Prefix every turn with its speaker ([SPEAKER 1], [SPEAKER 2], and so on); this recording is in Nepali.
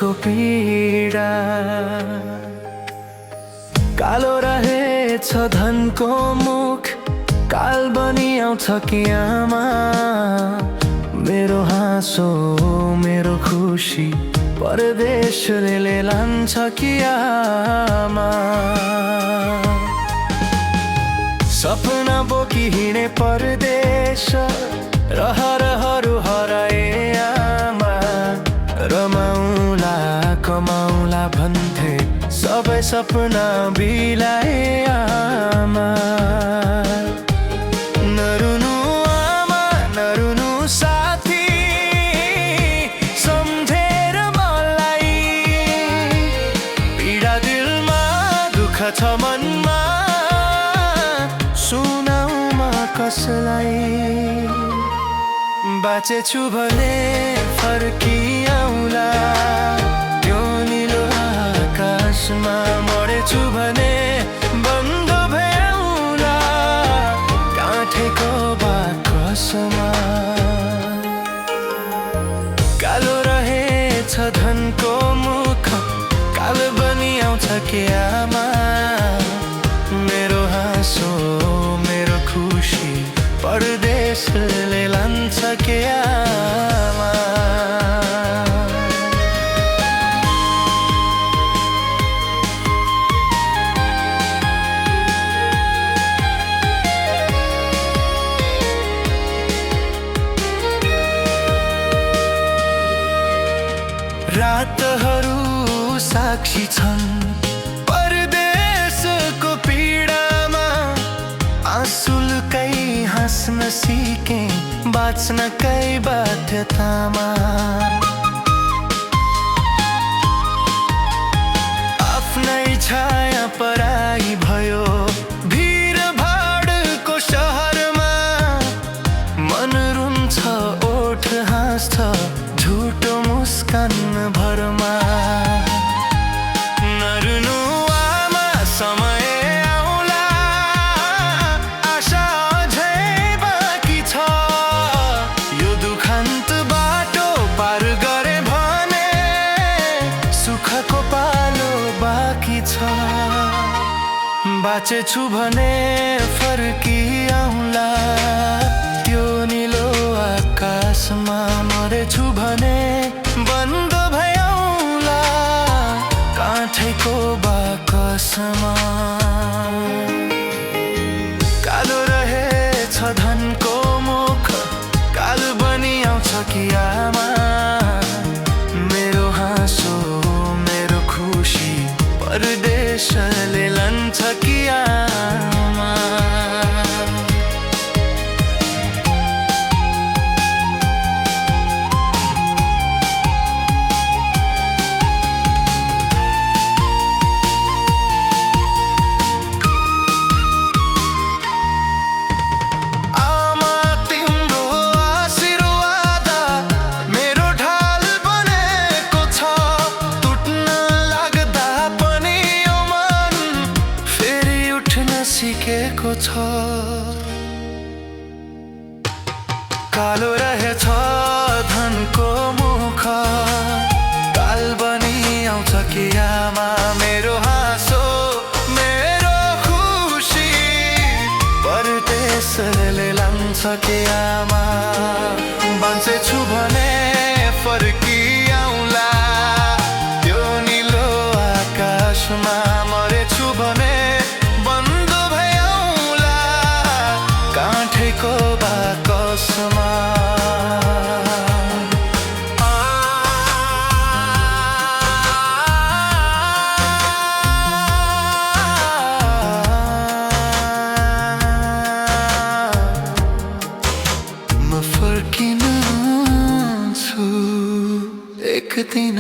[SPEAKER 1] देशको पीडा। कालो रहेछ धनको मुख, काल बनी आउँछ कि आमा। मेरो हाँसो मेरो खुसी परदेशले लान्छ कि आमा। सपना बोकी हिँडे परदेश, रहरहरू हराए आमा। रमाउला कमाउला भन्थे, सबै सपना बिलाए आमा। नरुनु आमा नरुनु साथी, सम्झेर मलाई। पीडा दिलमा दुःख छ मनमा, सुनाउमा कसलाई। बाँचेछु भने फर्किआउला त्यो निलो आकाशमा। मरेछु भने बन्द भ्याउला काठेको बाकसमा। कालो रहेछ धनको मुख, कालो बनी आउँछ कि आमा। मेरो हाँसो मेरो खुसी परदेशले लान्छ कि आमा। रातहरू साक्षी छन् परदेशको पीडामा। आँसुलकै हाँस्न सिके बाँच्नकै बाध्यतामा। आफ्नै छाया पराई भयो भिडभाडको सहरमा। मन रुन्छ ओठ हाँस्छ झुटो मुस्कान भरमा। नरुनु आमा समय आउला, आशा अझै बाँकी छ। यो दुखान्त बाटो पार गरे भने सुखको पालो बाँकी छ। बाँचेछु भने फर्किआउला त्यो निलो आकाशमा। मरेछु भने बन्द भ्याउला काठेको बाकसमा। कालो रहेछ धनको मुख, कालो बनी आउँछ कि आमा। मेरो हाँसो मेरो खुसी परदेशले लान्छ कि आमा। सिकेको छ कालो रहेछ धनको मुख, काल बनी आउँछ कि आमा। मेरो हाँसो मेरो खुसी परदेशले लान्छ कि आमा। बाँचेछु भने फर्किआउला त्यो निलो आकाशमा। मरेछु भने काठेको बाकसमा। म फर्किन्छु एक दिन।